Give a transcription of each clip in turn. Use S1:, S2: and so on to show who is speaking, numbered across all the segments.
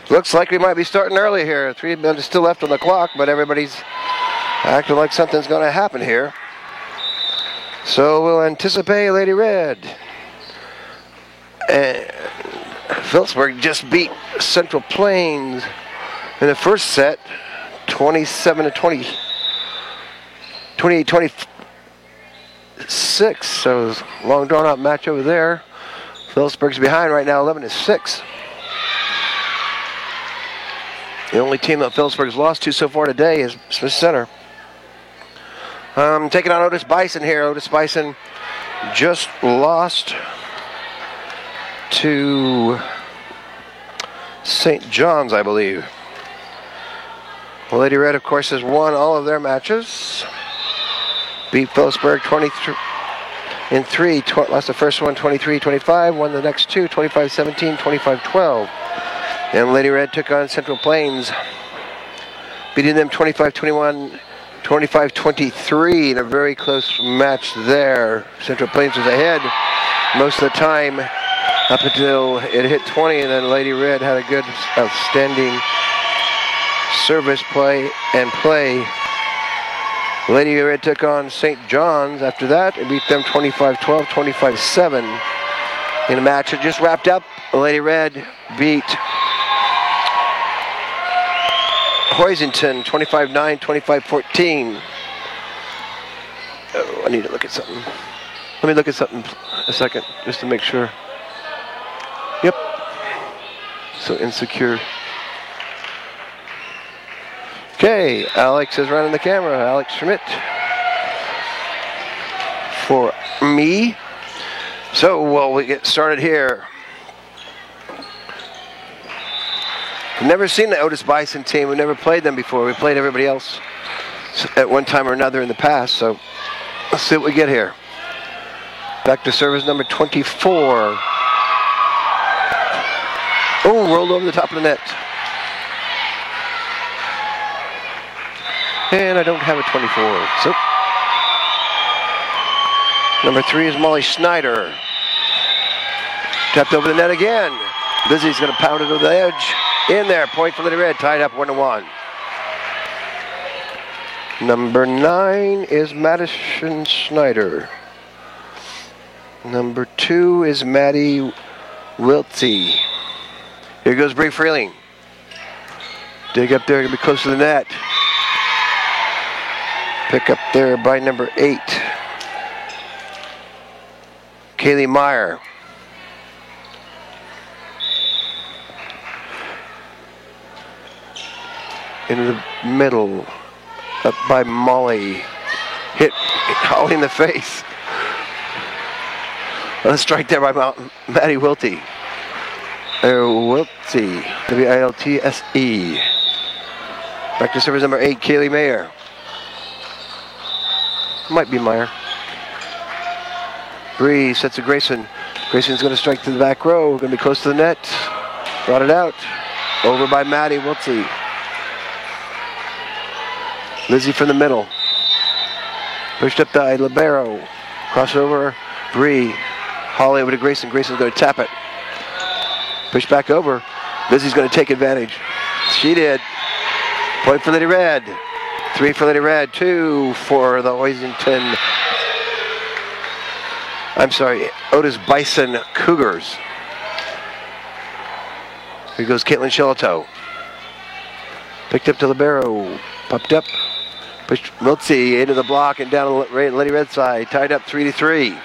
S1: Looks like we might be starting early here. 3 minutes still left on the clock, but everybody's acting like something's going to happen here. So we'll anticipate Lady Red. And Phillipsburg just beat Central Plains in the first set, 27-20, 28-26. So it was a long drawn-out match over there. Phillipsburg's behind right now, 11-6. The only team that Phillipsburg's lost to so far today is Smith Center. Taking on Otis Bison here. Otis Bison just lost to St. John's, I believe. Lady Red, of course, has won all of their matches. Beat Phillipsburg 23 lost the first one 23-25, won the next two 25-17, 25-12. And Lady Red took on Central Plains, beating them 25-21, 25-23 in a very close match there. Central Plains was ahead most of the time up until it hit 20, and then Lady Red had a good, outstanding service play. Lady Red took on St. John's after that and beat them 25-12, 25-7 in a match that just wrapped up. Lady Red beat Hoisington 25-9, 25-14. Oh, I need to look at something. Let me look at something a second just to make sure. Yep. So insecure. Okay, Alex is running the camera. Alex Schmidt for me. So, well, we get started here. We've never seen the Otis Bison team. We've never played them before. We played everybody else at one time or another in the past. So, let's see what we get here. Back to service number 24. Oh, rolled over the top of the net. And I don't have a 24. So, number 3 is Molly Schneider. Tapped over the net again. Lizzie's going to pound it over the edge. In there, point for Lady Red, tied up 1-1. Number 9 is Madison Schneider. Number 2 is Maddie Wiltsey. Here goes Bree Freeling. Dig up there, gonna be close to the net. Pick up there by number 8. Kaylee Meyer. In the middle, up by Molly. Hit Holly in the face. A strike there by Maddie Wiltsey. Wiltsey, W-I-L-T-S-E. Back to service number 8, Kaylee Mayer. Might be Meyer. Bree sets to Grayson. Grayson's going to strike to the back row. Going to be close to the net. Brought it out. Over by Maddie Wiltsey. Lizzie from the middle. Pushed up by Libero. Crossover. Bree. Holly over to Grayson. Grayson's going to tap it. Push back over. Lizzie's going to take advantage. She did. Point for Lady Red. 3 for Lady Red. 2 for the Otis Bison Cougars. Here goes Caitlin Shillito. Picked up to Libero. Popped up. Pushed Wiltsey into the block and down the Lady Red side. Tied up 3-3.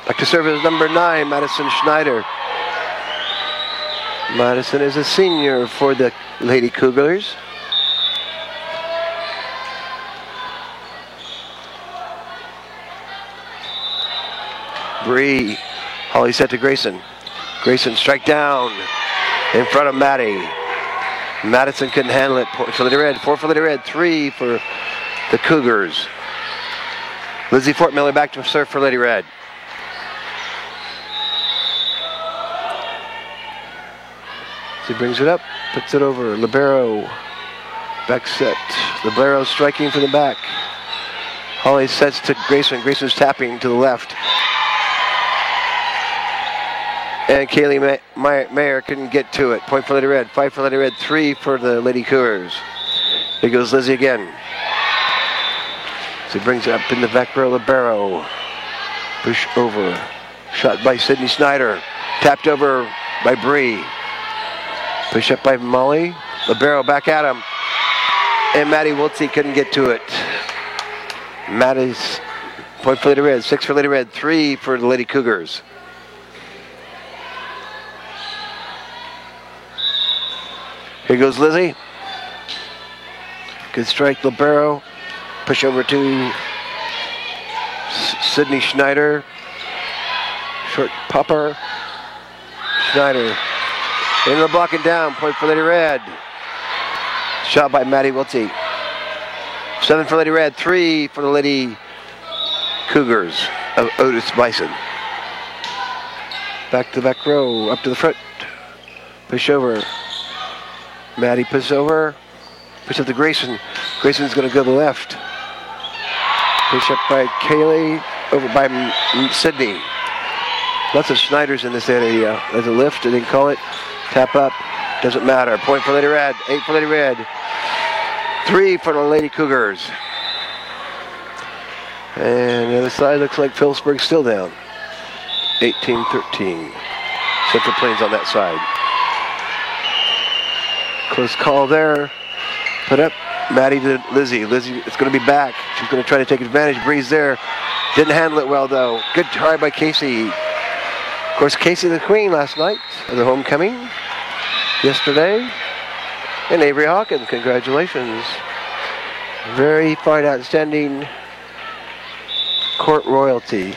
S1: Back to service number 9, Madison Schneider. Madison is a senior for the Lady Cougars. Bree. Holly set to Grayson. Grayson strike down in front of Maddie. Madison couldn't handle it. So Lady Red, 4 for Lady Red, 3 for the Cougars. Lizzie Fortmiller back to serve for Lady Red. She brings it up, puts it over. Libero, back set. Libero striking from the back. Holly sets to Grayson. Grayson's tapping to the left. And Kaylee Mayer couldn't get to it. Point for Lady Red. 5 for Lady Red. 3 for the Lady Cougars. Here goes Lizzie again. So he brings it up in the back row. Libero. Push over. Shot by Sydney Snyder. Tapped over by Bree. Push up by Molly. Libero back at him. And Maddie Wiltsey couldn't get to it. Maddie's point for Lady Red. 6 for Lady Red. 3 for the Lady Cougars. Here goes Lizzie. Good strike, Libero. Push over to Sydney Schneider. Short popper. Schneider. Into the block and down. Point for Lady Red. Shot by Maddie Wiltsey. 7 for Lady Red. 3 for the Lady Cougars of Otis Bison. Back to the back row. Up to the front. Push over. Maddie push over. Push up to Grayson. Grayson's going to go to the left. Push up by Kaylee. Over by Sydney. Lots of Schneiders in this area. There's a lift. They didn't call it. Tap up. Doesn't matter. Point for Lady Red. 8 for Lady Red. 3 for the Lady Cougars. And the other side looks like Phillipsburg's still down. 18-13. Central Plains on that side. Close call there. Put up. Maddie to Lizzie. Lizzie is going to be back. She's going to try to take advantage. Breeze there. Didn't handle it well, though. Good try by Casey. Of course, Casey the Queen last night of the homecoming. Yesterday. And Avery Hawkins. Congratulations. Very fine, outstanding court royalty.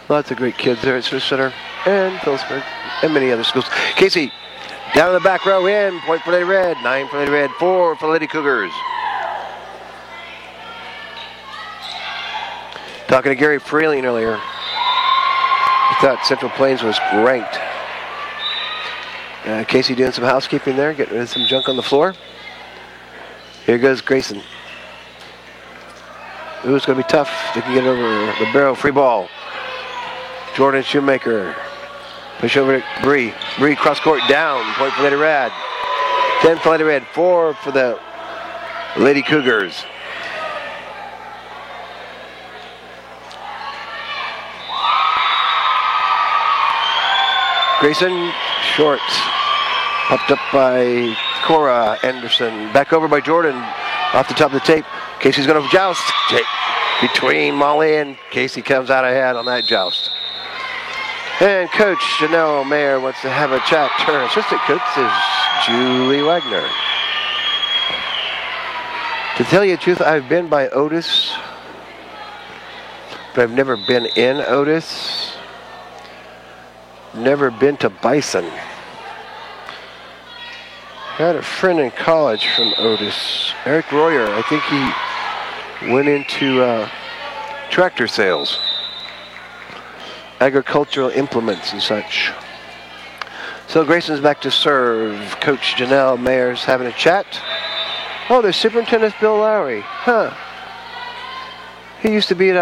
S1: Lots of great kids there at Smith Center and Phillipsburg and many other schools. Casey, down in the back row in. Point for Lady Red. 9 for Lady Red. 4 for Lady Cougars. Talking to Gary Freeling earlier. He thought Central Plains was ranked. Casey doing some housekeeping there, getting rid of some junk on the floor. Here goes Grayson. Ooh, it's going to be tough. They can get over the barrel. Free ball. Jordan Shoemaker. Push over to Bree. Bree cross court down. Point for Lady Red. 10 for Lady Red. 4 for the Lady Cougars. Grayson, short. Popped up by Cora Anderson. Back over by Jordan. Off the top of the tape. Casey's going to joust. Between Molly and Casey comes out ahead on that joust. And Coach Janelle Mayer wants to have a chat. Her assistant coach is Julie Wagner. To tell you the truth, I've been by Otis, but I've never been in Otis. Never been to Bison. I had a friend in college from Otis, Eric Royer. I think he went into tractor sales, agricultural implements and such. So Grayson's back to serve. Coach Janelle Mayer's having a chat. Oh, there's Superintendent Bill Lowry. Huh. He used to be at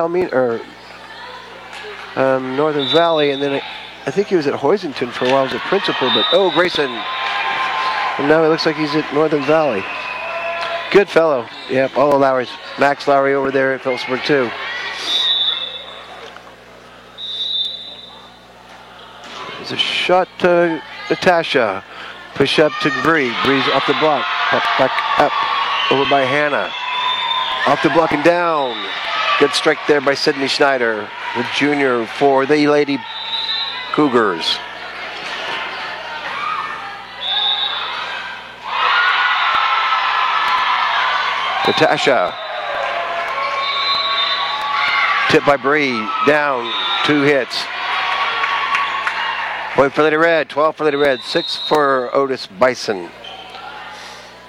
S1: Northern Valley, and then I think he was at Hoisington for a while as a principal, but oh, Grayson. And now it looks like he's at Northern Valley. Good fellow. Yep, all the Lowrys. Max Lowry over there at Phillipsburg, too. There's a shot to Natasha. Push up to Bree. Bree's off the block. Back up. Over by Hannah. Off the block and down. Good strike there by Sydney Schneider, the junior for the Lady Cougars. Natasha. Tip by Bree. Down. 2 hits. Point for Lady Red. 12 for Lady Red. 6 for Otis Bison.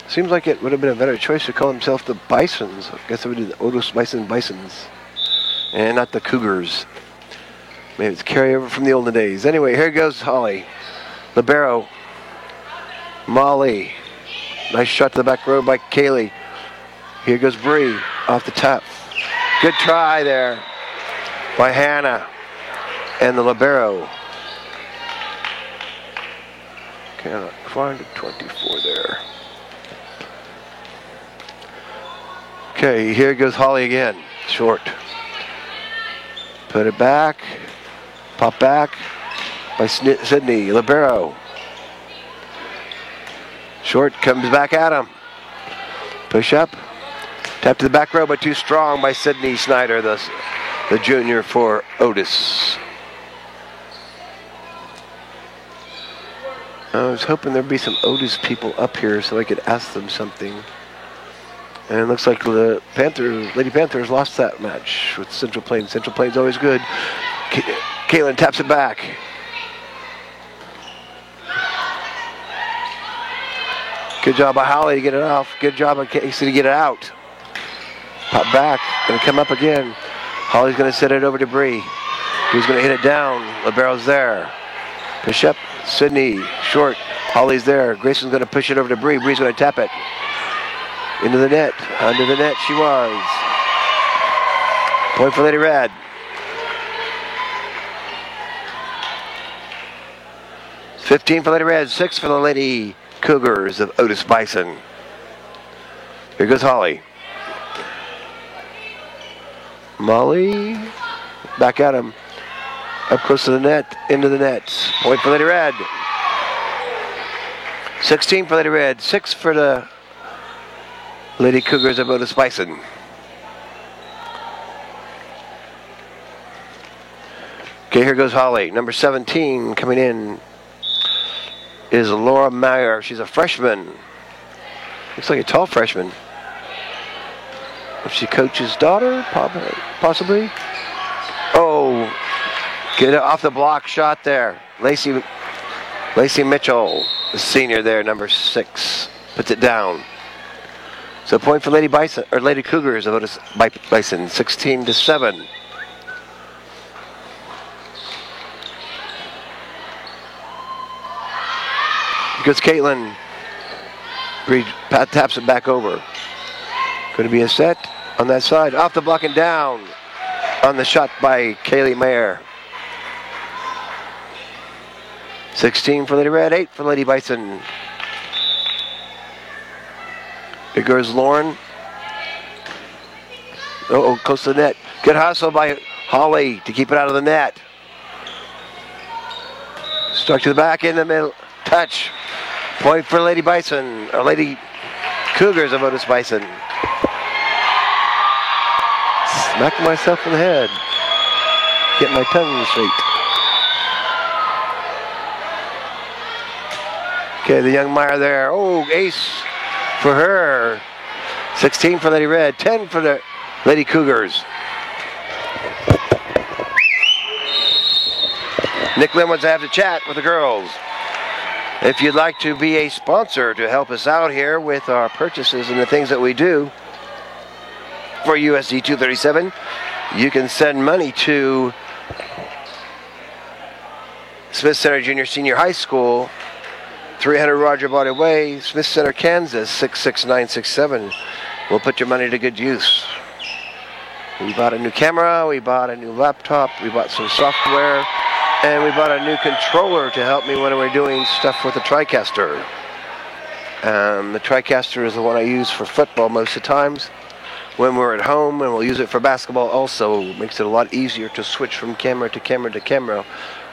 S1: Seems like it would have been a better choice to call himself the Bisons. I guess it would be the Otis Bison Bisons. And not the Cougars. Maybe it's carryover from the olden days. Anyway, here goes Holly. Libero. Molly. Nice shot to the back row by Kaylee. Here goes Bree off the top. Good try there. by Hannah and the libero. Cannot find a 24 there. Okay, here goes Holly again. Short. Put it back. Pop back by Sydney. Libero. Short comes back at him. Push up. Tap to the back row, but too strong by Sydney Snyder, the junior for Otis. I was hoping there'd be some Otis people up here so I could ask them something. And it looks like the Lady Panthers lost that match with Central Plains. Central Plains always good. Caitlin taps it back. Good job by Holly to get it off. Good job by Casey to get it out. Pop back. Going to come up again. Holly's going to set it over to Bree. Who's going to hit it down. Libero's there. Push up. Sydney. Short. Holly's there. Grayson's going to push it over to Bree. Bree's going to tap it. Into the net. Under the net she was. Point for Lady Red. $15 for Lady Red. 6 for the Lady Cougars of Otis Bison. Here goes Holly. Molly. Back at him. Up close to the net. Into the net. Point for Lady Red. 16 for Lady Red. 6 for the Lady Cougars of Otis Bison. Okay, here goes Holly. Number 17 coming in is Laura Meyer. She's a freshman. Looks like a tall freshman. If she coaches daughter, possibly. Oh, get it off the block shot there. Lacey Mitchell, the senior there, number 6, puts it down. So point for Lady Bison, or Lady Cougars of Otis Bison, 16-7. Here goes Caitlin. Pat taps it back over. Going to be a set on that side. Off the block and down on the shot by Kaylee Mayer. 16 for Lady Red, 8 for Lady Bison. Here goes Lauren. Oh, close to the net. Good hustle by Holly to keep it out of the net. Stuck to the back in the middle. Touch. Point for Lady Bison, or Lady Cougars of Otis Bison. Smacked myself in the head. Get my tongue straight. Okay, the young Meyer there. Oh, ace for her. 16 for Lady Red, 10 for the Lady Cougars. Nick Lim wants to have a chat with the girls. If you'd like to be a sponsor to help us out here with our purchases and the things that we do for USD 237, you can send money to Smith Center Junior Senior High School, 300 Roger Body Way, Smith Center, Kansas, 66967. We'll put your money to good use. We bought a new camera, we bought a new laptop, we bought some software, and we bought a new controller to help me when we're doing stuff with the TriCaster. The TriCaster is the one I use for football most of the times when we're at home, and we'll use it for basketball also. It makes it a lot easier to switch from camera to camera to camera.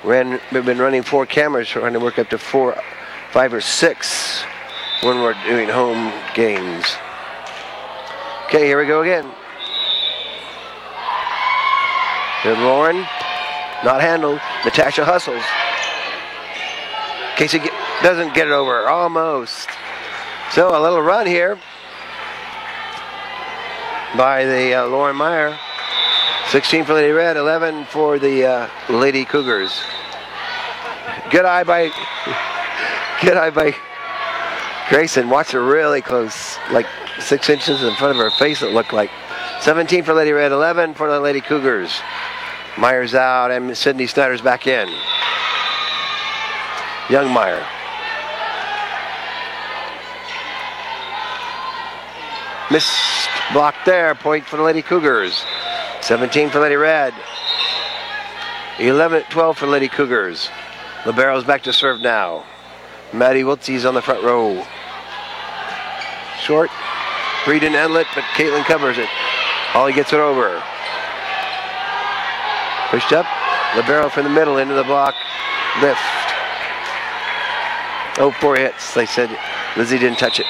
S1: We've been running 4 cameras, trying to work up to 4, 5, or 6 when we're doing home games. Okay, here we go again. Here's Lauren. Not handled. Natasha hustles. Casey doesn't get it over. Almost. So a little run here by the Lauren Meyer. 16 for Lady Red, 11 for the Lady Cougars. Good eye by Grayson. Watch her really close, like 6 inches in front of her face, it looked like. 17 for Lady Red, 11 for the Lady Cougars. Meyer's out and Sydney Snyder's back in. Young Meyer. Missed block there. Point for the Lady Cougars. 17 for Lady Red. 11-12 for Lady Cougars. Libero's back to serve now. Maddie Wiltsey's on the front row. Short. Breeden Enlet, but Caitlin covers it. Holly gets it over. Pushed up. Libero from the middle into the block. Lift. Oh, 4 hits. They said Lizzie didn't touch it.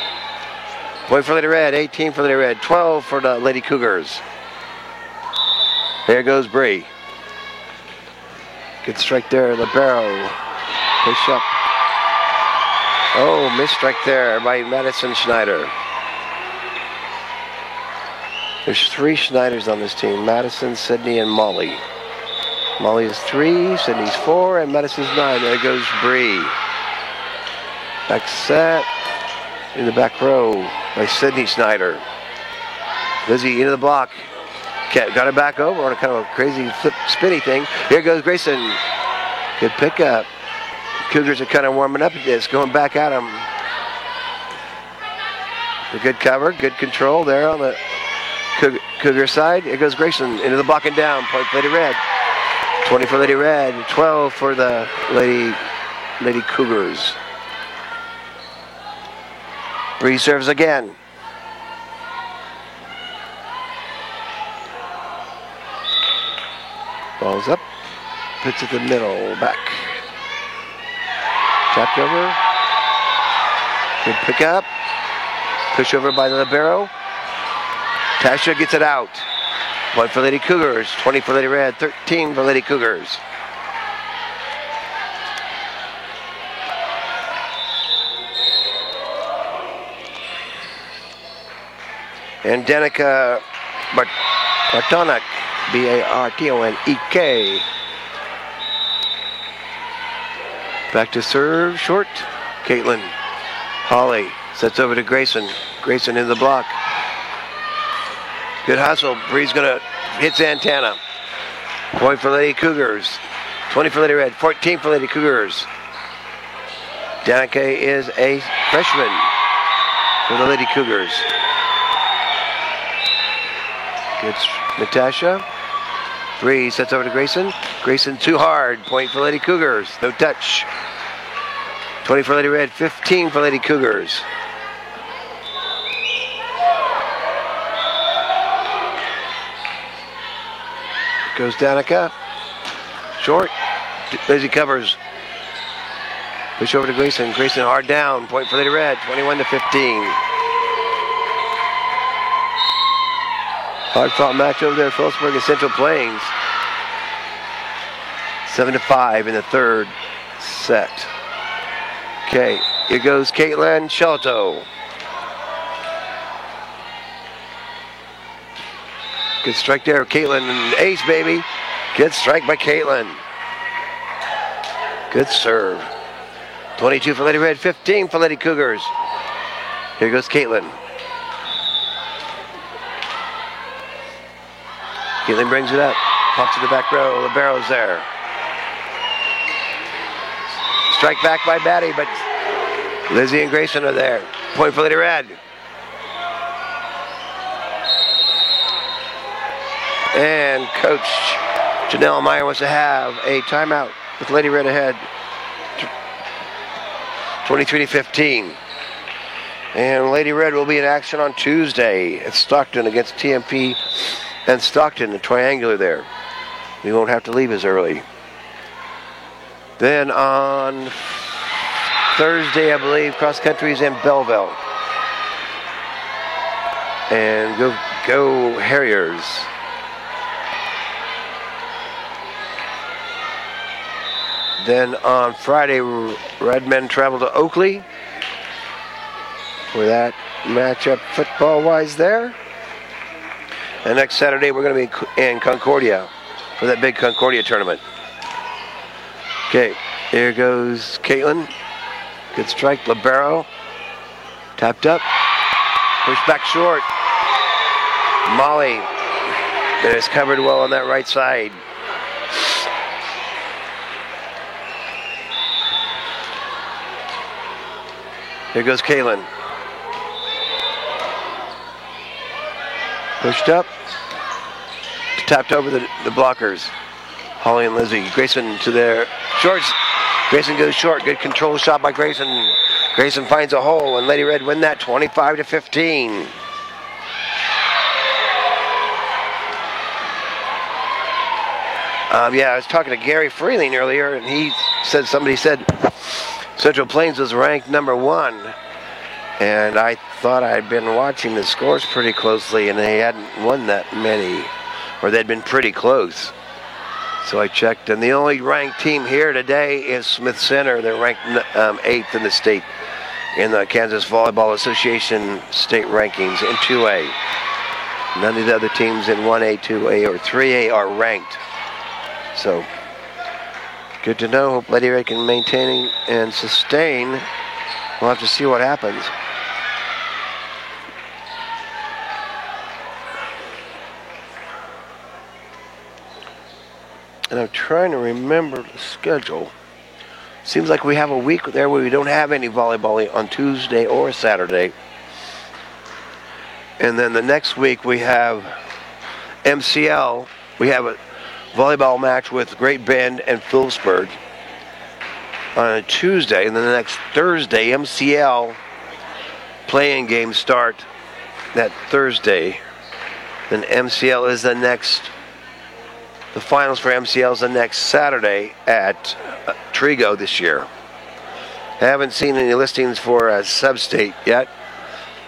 S1: Point for Lady Red. 18 for Lady Red. 12 for the Lady Cougars. There goes Bree. Good strike there. Libero. Push up. Oh, missed strike there by Madison Schneider. There's 3 Schneiders on this team. Madison, Sydney, and Molly. Molly is 3, Sydney's 4, and Madison's 9. There goes Bree. Back set in the back row by Sydney Schneider. Lizzie into the block. Got her back over on a kind of a crazy flip spinny thing. Here goes Grayson. Good pickup. Cougars are kind of warming up at this, going back at them. A good cover, good control there on the Cougar side. Here goes Grayson into the block and down. Point for Lady Red. 20 for Lady Red, 12 for the Lady Cougars. Bree serves again. Ball's up. Puts it in the middle. Back. Tapped over. Good pick up. Push over by the Libero. Tasha gets it out. 1 for Lady Cougars. 20 for Lady Red. 13 for Lady Cougars. And Danica Bartonek, Bartonek. Back to serve, short. Caitlin. Holly sets over to Grayson. Grayson in the block. Good hustle. Bree's gonna hit Santana. Point for Lady Cougars. 20 for Lady Red. 14 for Lady Cougars. Danica is a freshman for the Lady Cougars. Good Natasha. Bree sets over to Grayson. Grayson too hard. Point for Lady Cougars. No touch. 20 for Lady Red. 15 for Lady Cougars. Goes Danica. Short. Lizzie covers. Push over to Grayson. Grayson hard down. Point for Lady Red. 21-15. Hard fought match over there at Phillipsburg and Central Plains. 7-5 in the third set. Okay, here goes Caitlin Shelto. Good strike there, Caitlin. Ace, baby. Good strike by Caitlin. Good serve. 22 for Lady Red, 15 for Lady Cougars. Here goes Caitlin. Caitlin brings it up. Pops to the back row. Libero's there. Strike back by Batty, but Lizzie and Grayson are there. Point for Lady Red. And Coach Janelle Meyer wants to have a timeout with Lady Red ahead. 23-15. And Lady Red will be in action on Tuesday at Stockton against TMP and Stockton, the triangular there. We won't have to leave as early. Then on Thursday, I believe, cross country is in Belleville. And go Harriers. Then on Friday, Redmen travel to Oakley for that matchup football-wise there. And next Saturday, we're going to be in Concordia for that big Concordia tournament. Okay, here goes Caitlin. Good strike, Libero. Tapped up. Pushed back short. Molly. That is covered well on that right side. Here goes Caitlin. Pushed up. Tapped over the blockers. Holly and Lizzie. Grayson to their shorts. Grayson goes short. Good control shot by Grayson. Grayson finds a hole, and Lady Red win that 25-15. I was talking to Gary Freeling earlier, and he said somebody said Central Plains was ranked number 1. And I thought I'd been watching the scores pretty closely, and they hadn't won that many, or they'd been pretty close. So I checked, and the only ranked team here today is Smith Center. They're ranked 8th in the state in the Kansas Volleyball Association state rankings in 2A. None of the other teams in 1A, 2A, or 3A are ranked. So, good to know. Hope Lady Red can maintain and sustain. We'll have to see what happens. And I'm trying to remember the schedule. Seems like we have a week there where we don't have any volleyball on Tuesday or Saturday. And then the next week we have MCL. We have a volleyball match with Great Bend and Phillipsburg on a Tuesday. And then the next Thursday, MCL playing games start that Thursday. Then MCL is the next. The finals for MCL is the next Saturday at Trigo this year. Haven't seen any listings for a sub-state yet.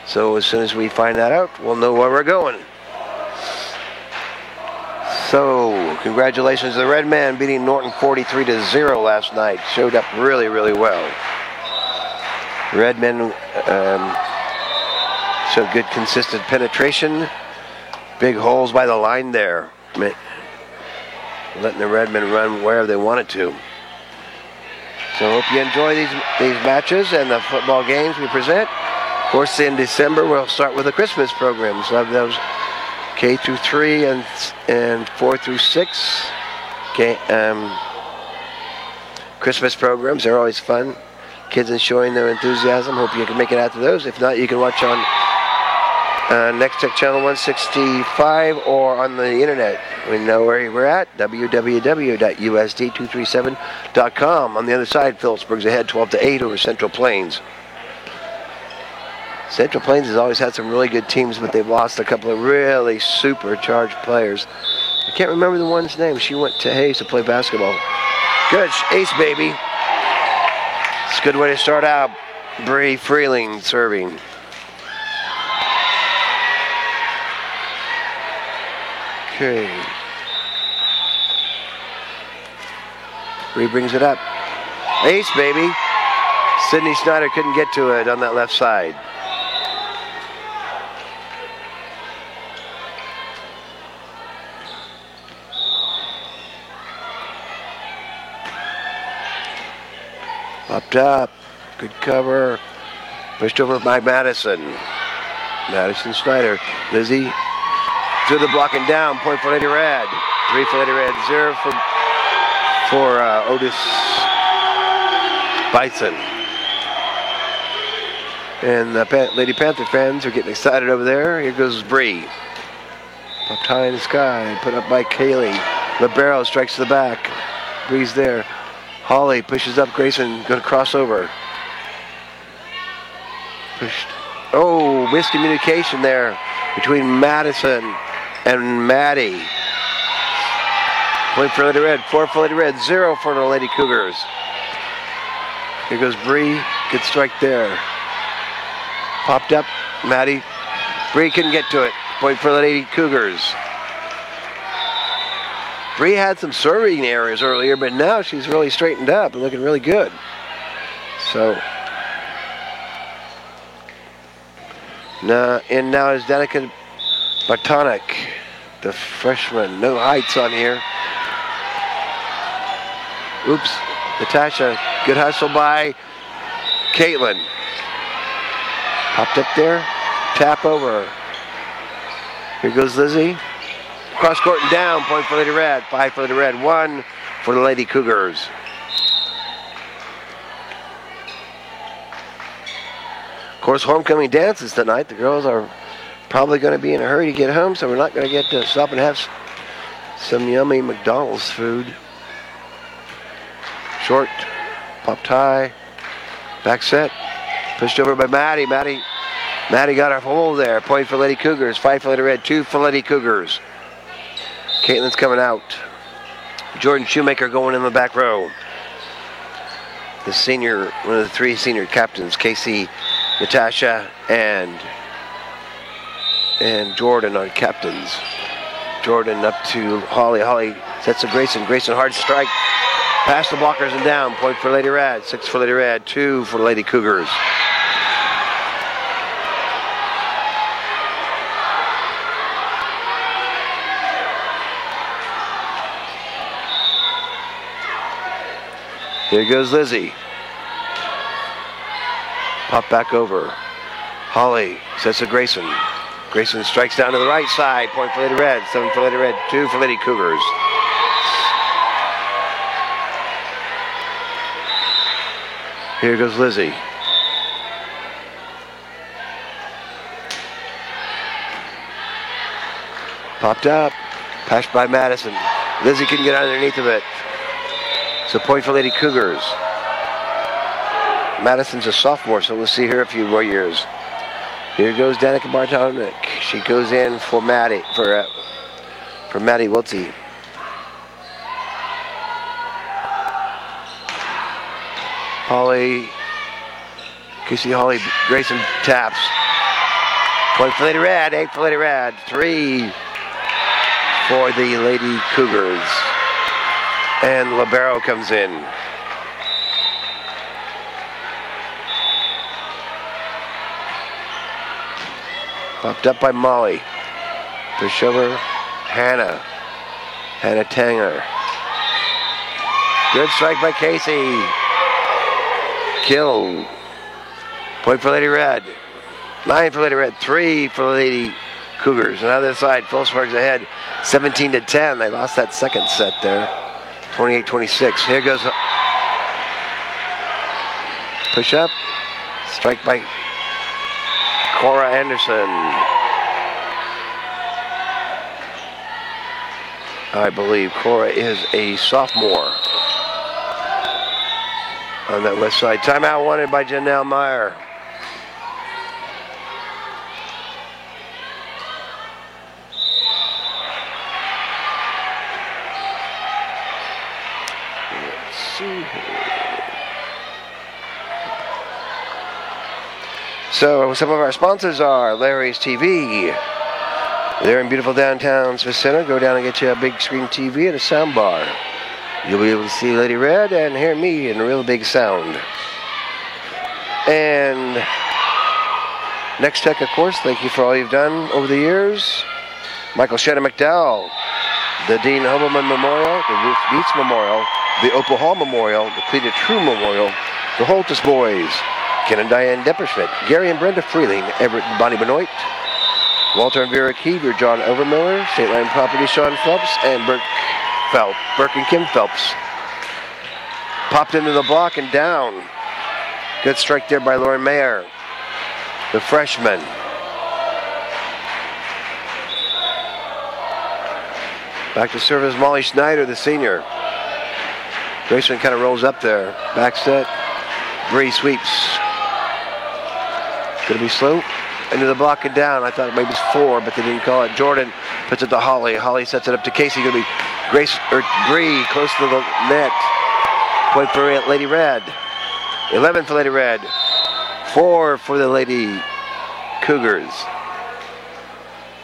S1: So as soon as we find that out, we'll know where we're going. So, congratulations to the Red Man beating Norton 43-0 last night. Showed up really, really well. Red Men showed good, consistent penetration. Big holes by the line there. Letting the Redmen run wherever they wanted to. So hope you enjoy these matches and the football games we present. Of course, in December we'll start with the Christmas programs. We'll have those K through 3 and 4 through 6. Christmas programs, they're always fun. Kids enjoying their enthusiasm. Hope you can make it out to those. If not, you can watch on Next Tech Channel 165 or on the internet. We know where we're at, www.usd237.com. On the other side, Phillipsburg's ahead 12-8 over Central Plains. Central Plains has always had some really good teams, but they've lost a couple of really supercharged players. I can't remember the one's name. She went to Hayes to play basketball. Good, ace baby. It's a good way to start out. Bree Freeling serving. Okay. Bree brings it up. Ace, baby. Sydney Snyder couldn't get to it on that left side. Popped up. Good cover. Pushed over by Madison. Madison Snyder. Lizzie. To the block and down, point for Lady Red. 3 for Lady Red, 0 for Otis Bison. And the Lady Panther fans are getting excited over there. Here goes Bree. Up high in the sky, put up by Kaylee. Libero strikes the back. Bree's there. Holly pushes up Grayson, going to cross over. Pushed. Oh, miscommunication there between Madison and Maddie. Point for Lady Red, 4 for Lady Red, 0 for the Lady Cougars. Here goes Bree, good strike there. Popped up, Maddie. Bree couldn't get to it. Point for the Lady Cougars. Bree had some serving errors earlier, but now she's really straightened up and looking really good. So, now is Danica Bartonic, the freshman. No heights on here. Oops, Natasha. Good hustle by Caitlin. Popped up there. Tap over. Here goes Lizzie. Cross court and down. Point for Lady Red. 5 for Lady Red. 1 for the Lady Cougars. Of course, homecoming dances tonight. The girls are probably going to be in a hurry to get home, so we're not going to get to stop and have some yummy McDonald's food. Short, popped high, back set, pushed over by Maddie. Maddie got her hole there. Point for Lady Cougars. 5 for Lady Red, 2 for Lady Cougars. Caitlin's coming out. Jordan Shoemaker going in the back row. The senior, one of the 3 senior captains, Casey, Natasha, and Jordan are captains. Jordan up to Holly. Holly sets to Grayson. Grayson hard strike. Past the blockers and down. Point for Lady Rad. 6 for Lady Rad. 2 for Lady Cougars. Here goes Lizzie. Pop back over. Holly sets to Grayson. Grayson strikes down to the right side. Point for Lady Red. 7 for Lady Red. 2 for Lady Cougars. Here goes Lizzie. Popped up. Passed by Madison. Lizzie couldn't get underneath of it. So point for Lady Cougars. Madison's a sophomore, so we'll see her a few more years. Here goes Danica Bartonic. She goes in for Maddie, for Maddie Wiltsey. Holly, Casey Holly, Grayson taps. Point for Lady Rad, 8 for Lady Rad, 3 for the Lady Cougars. And Libero comes in. Popped up by Molly. Pushover, Hannah. Hannah Tanger. Good strike by Casey. Kill. Point for Lady Red. 9 for Lady Red. 3 for Lady Cougars. On the other side, Phillipsburg's ahead. 17-10. They lost that second set there. 28-26. Here goes. Push up. Strike by Cora Anderson. I believe Cora is a sophomore on that west side. Timeout wanted by Janelle Meyer. Let's see here. So some of our sponsors are Larry's TV. They're in beautiful downtown Smith Center. Go down and get you a big screen TV and a sound bar. You'll be able to see Lady Red and hear me in a real big sound. And Next Tech, of course, thank you for all you've done over the years. Michael Shannon McDowell, the Dean Hobelman Memorial, the Ruth Beats Memorial, the Opal Hall Memorial, the Cleta True Memorial, the Holtus Boys, Ken and Diane Depperschmidt, Gary and Brenda Freeling, Everett and Bonnie Benoit, Walter and Vera Keever, John Overmiller, State Line Property, Sean Phelps, and Burke and Kim Phelps. Popped into the block and down. Good strike there by Lauren Mayer, the freshman. Back to serve is Molly Schneider, the senior. Grayson kind of rolls up there. Back set. Bree sweeps. Gonna be slow. Into the block and down. I thought maybe it's 4, but they didn't call it. Jordan puts it to Holly. Holly sets it up to Casey. Gonna be Bree close to the net. Point for Lady Red. 11 for Lady Red. 4 for the Lady Cougars.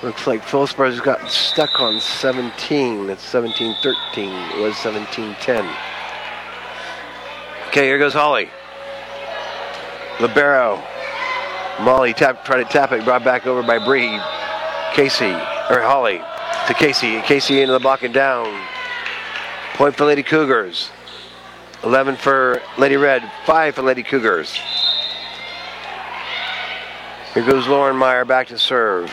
S1: Looks like Phillipsburg has gotten stuck on 17. That's 17-13. It was 17-10. Okay, here goes Holly. Libero. Molly tried to tap it, brought back over by Bree. Holly to Casey. Casey into the block and down. Point for Lady Cougars. 11 for Lady Red, 5 for Lady Cougars. Here goes Lauren Meyer back to serve.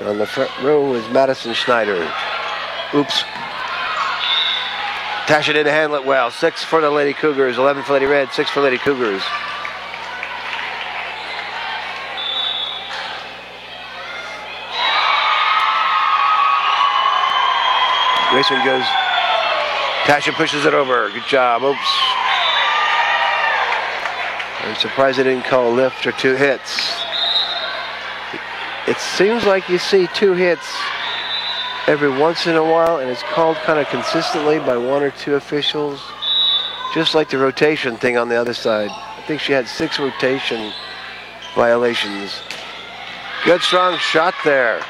S1: On the front row is Madison Schneider. Oops. Tasha didn't handle it well. 6 for the Lady Cougars, 11 for Lady Red, 6 for Lady Cougars. Grayson goes Tasha pushes it over. Good job. Oops. I'm surprised they didn't call a lift or 2 hits. It seems like you see 2 hits every once in a while, and it's called kind of consistently by 1 or 2 officials. Just like the rotation thing on the other side. I think she had 6 rotation violations. Good strong shot there.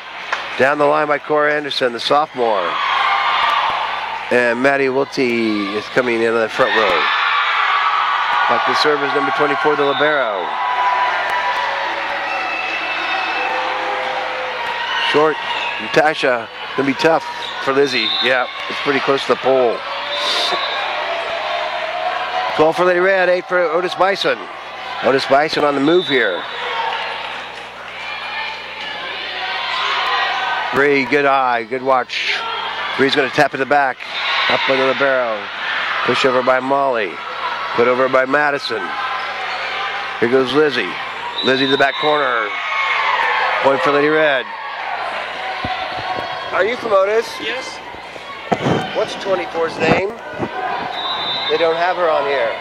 S1: Down the line by Cora Anderson, the sophomore. And Maddie Wiltie is coming in on the front row. Back to serve is number 24, the libero. Short, Natasha, gonna be tough for Lizzie. Yeah, it's pretty close to the pole. 12 for Lady Red, 8 for Otis Bison. Otis Bison on the move here. Bree, good eye, good watch. Bree's gonna tap at the back, up by the libero. Push over by Molly. Put over by Madison. Here goes Lizzie. Lizzie to the back corner. Point for Lady Red. Are you from Otis?
S2: Yes.
S1: What's 24's name? They don't have her on here.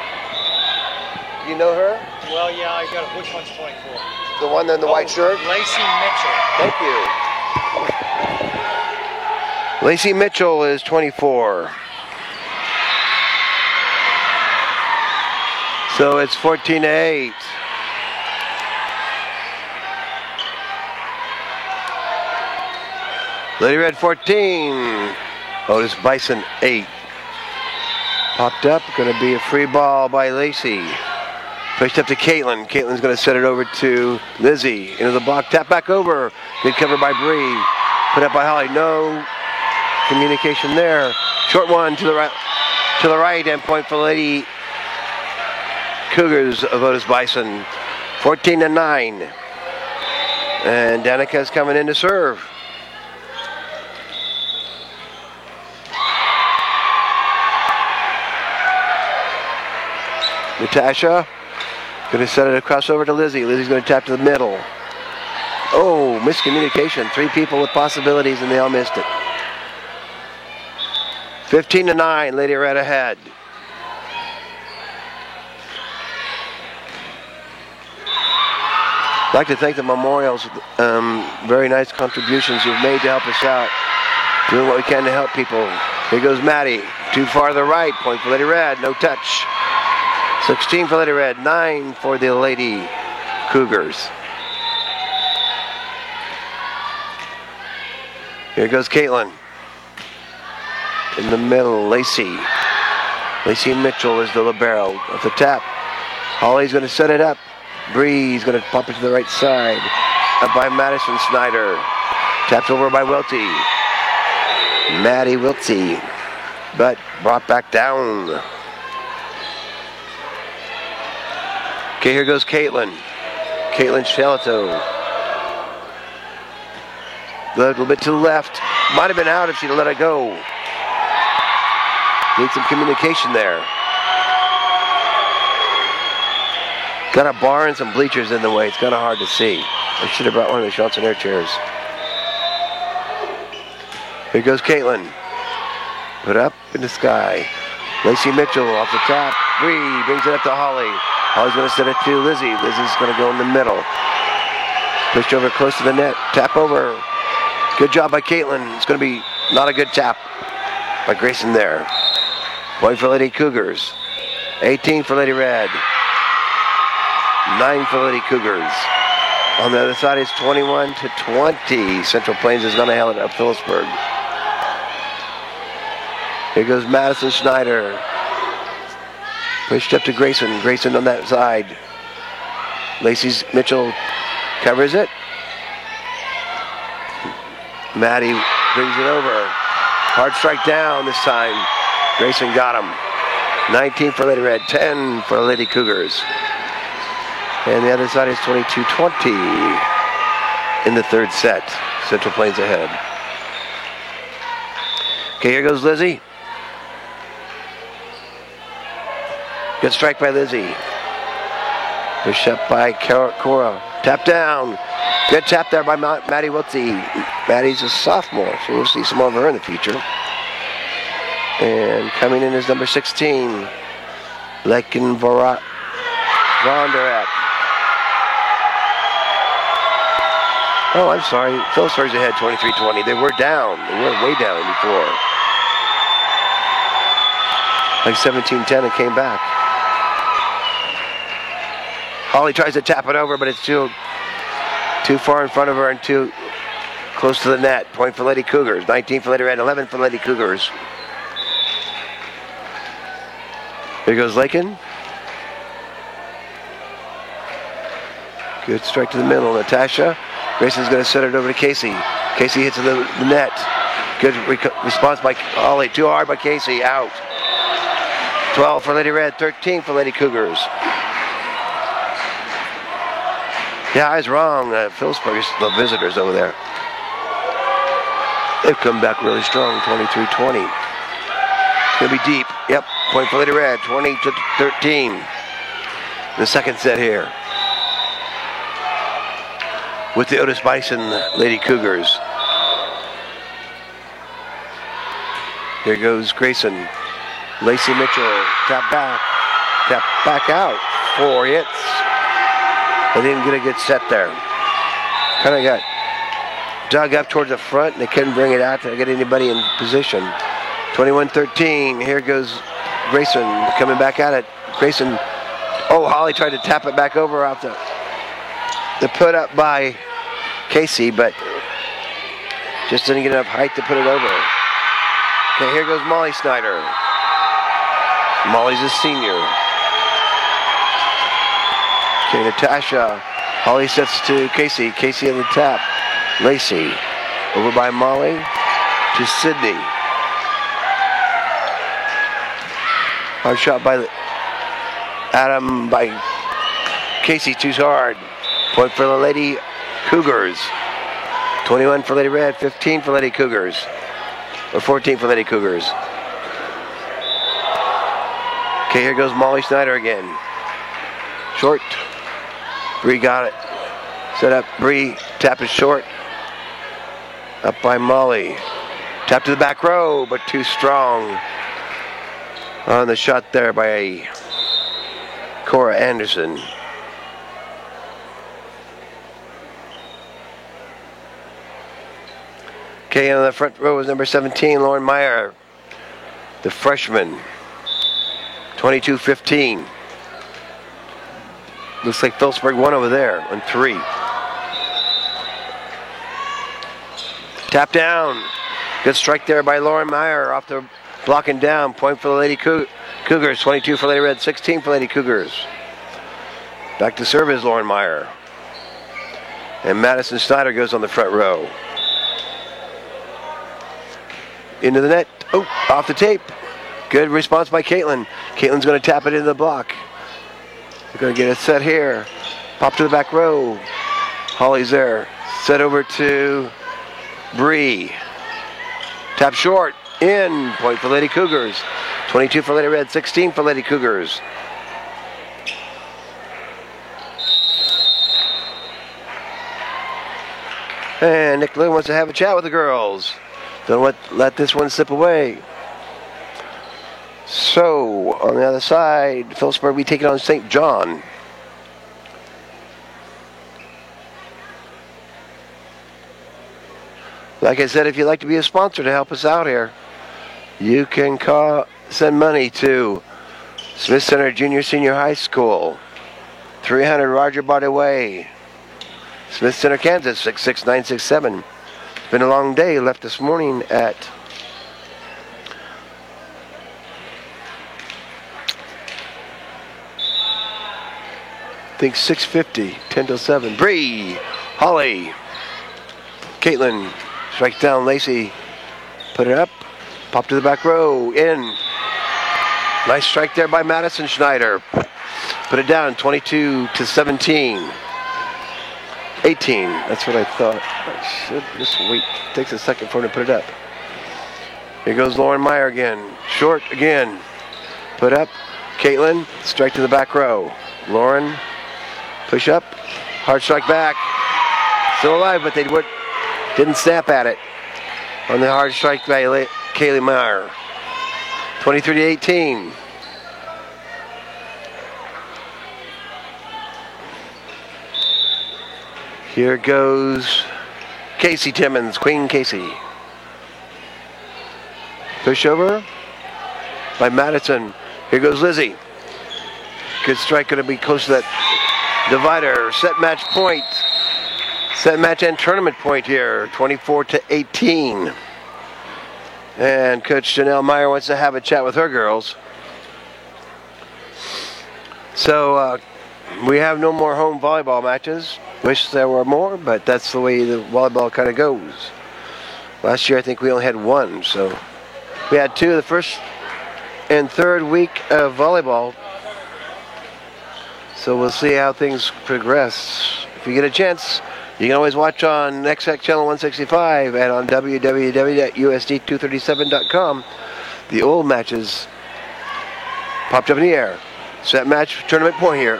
S1: Do you know her?
S2: Well, yeah, I got which one's 24?
S1: The one in the white shirt?
S2: Lacey Mitchell.
S1: Thank you. Lacey Mitchell is 24. So it's 14-8. Lady Red 14. Otis Bison 8. Popped up, going to be a free ball by Lacey. Pushed up to Caitlin. Caitlin's going to set it over to Lizzie. Into the block, tap back over. Good cover by Bree. Put up by Holly. No communication there. Short one to the right, and point for Lady Cougars of Otis Bison. 14-9. And Danica's coming in to serve. Natasha going to set it across over to Lizzie. Lizzie's going to tap to the middle. Oh, miscommunication. 3 people with possibilities, and they all missed it. 15-9. Lady Red ahead. I'd like to thank the Memorials. Very nice contributions you've made to help us out. Doing what we can to help people. Here goes Maddie. Too far to the right. Point for Lady Red. No touch. 16 for Lady Red, 9 for the Lady Cougars. Here goes Caitlin. In the middle, Lacey. Lacey Mitchell is the libero of the tap. Holly's going to set it up. Bree's going to pop it to the right side. Up by Madison Snyder. Tapped over by Welty. Maddie Wiltie. But brought back down. Okay, here goes Caitlin. Caitlin Shalato. A little bit to the left. Might have been out if she'd let it go. Need some communication there. Got a bar and some bleachers in the way. It's kind of hard to see. I should have brought one of the Johnson Air chairs. Here goes Caitlin. Put up in the sky. Lacey Mitchell off the top. Bree brings it up to Holly. Holly's going to set it to Lizzie. Lizzie's going to go in the middle. Pushed over close to the net. Tap over. Good job by Caitlin. It's going to be not a good tap by Grayson there. Point for Lady Cougars. 18 for Lady Red. 9 for Lady Cougars. On the other side, it's 21-20. Central Plains is going to hail it up Phillipsburg. Here goes Madison Schneider. Pushed up to Grayson. Grayson on that side. Lacey Mitchell covers it. Maddie brings it over. Hard strike down this time. Grayson got him. 19 for Lady Red, 10 for Lady Cougars. And the other side is 22-20 in the third set. Central Plains ahead. Okay, here goes Lizzie. Good strike by Lizzie. Push up by Cora. Tap down. Good tap there by Maddie Wiltsey. Maddie's a sophomore, so we'll see some more of her in the future. And coming in is number 16, Lekin Vonderak. Oh, I'm sorry. Phillipsburg's ahead 23-20. They were down. They were way down before. Like 17-10 and came back. Holly tries to tap it over, but it's too far in front of her and too close to the net. Point for Lady Cougars. 19 for Lady Red, 11 for Lady Cougars. Here goes Lakin. Good strike to the middle. Natasha. Grayson's going to set it over to Casey. Casey hits the net. Good response by Holly. Too hard by Casey. Out. 12 for Lady Red. 13 for Lady Cougars. Yeah, I was wrong. Phillipsburg is the visitors over there. They've come back really strong. 23-20. It's going to be deep. Yep. Point for Lady Red. 20-13. The second set here. With the Otis Bison Lady Cougars. Here goes Grayson. Lacey Mitchell, tap back out. 4 hits. They didn't get a good set there. Kind of got dug up towards the front and they couldn't bring it out to get anybody in position. 21-13, here goes Grayson coming back at it. Grayson, oh, Holly tried to tap it back over off the put up by Casey, but just didn't get enough height to put it over. Okay, here goes Molly Snyder. Molly's a senior. Okay, Natasha. Holly sets to Casey. Casey on the tap. Lacey. Over by Molly to Sydney. Hard shot by Adam by Casey. Too hard. Point for the Lady Cougars. 21 for Lady Red. 15 for Lady Cougars. Or 14 for Lady Cougars. Okay, here goes Molly Snyder again. Short. Bree got it. Set up. Bree. Tap is short. Up by Molly. Tap to the back row, but too strong. On the shot there by Cora Anderson. Okay, on the front row is number 17, Lauren Meyer, the freshman. 22-15. Looks like Phillipsburg won over there on 3. Tap down. Good strike there by Lauren Meyer off the blocking down. Point for the Lady Cougars. 22 for Lady Red, 16 for Lady Cougars. Back to serve is Lauren Meyer. And Madison Snyder goes on the front row. Into the net. Oh, off the tape. Good response by Caitlin. Caitlin's going to tap it into the block. They're going to get it set here. Pop to the back row. Holly's there. Set over to Bree. Tap short. In. Point for Lady Cougars. 22 for Lady Red. 16 for Lady Cougars. And Nick Lynn wants to have a chat with the girls. Don't let this one slip away. So, on the other side, Phillipsburg will be taking on St. John. Like I said, if you'd like to be a sponsor to help us out here, you can send money to Smith Center Junior Senior High School, 300 Roger Body Way, Smith Center, Kansas, 66967. It's been a long day. Left this morning at I think 6:50, 10 till 7. Bree, Holly, Caitlin strikes down Lacey, put it up, pop to the back row, in. Nice strike there by Madison Schneider. Put it down, 22-17. 18, that's what I thought. I should just wait. Takes a second for him to put it up. Here goes Lauren Meyer again. Short again. Put up. Caitlin, strike to the back row. Lauren, push up. Hard strike back. Still alive, but they didn't snap at it. On the hard strike by Kaylee Meyer. 23-18. Here goes Casey Timmons, Queen Casey. Pushover by Madison. Here goes Lizzie. Good strike, going to be close to that divider. Set match point. Set match and tournament point here, 24-18. And Coach Janelle Meyer wants to have a chat with her girls. So we have no more home volleyball matches. Wish there were more, but that's the way the volleyball kind of goes. Last year I think we only had one, so we had two the first and third week of volleyball. So we'll see how things progress. If you get a chance, you can always watch on XX Channel 165 and on www.usd237.com. The old matches popped up in the air. Set match, tournament point here.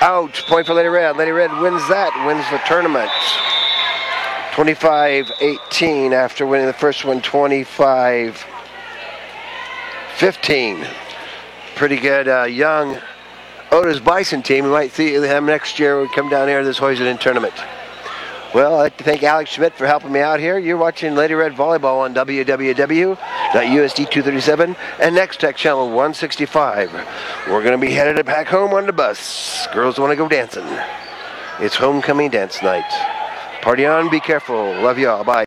S1: Out, point for Lady Red. Lady Red wins that, wins the tournament. 25-18 after winning the first one 25-15. Pretty good young Otis Bison team. We might see them next year when we come down here to this Hoyzden tournament. Well, I'd like to thank Alex Schmidt for helping me out here. You're watching Lady Red Volleyball on www.usd237 and NextTech Channel 165. We're going to be headed back home on the bus. Girls want to go dancing. It's homecoming dance night. Party on, be careful. Love y'all. Bye.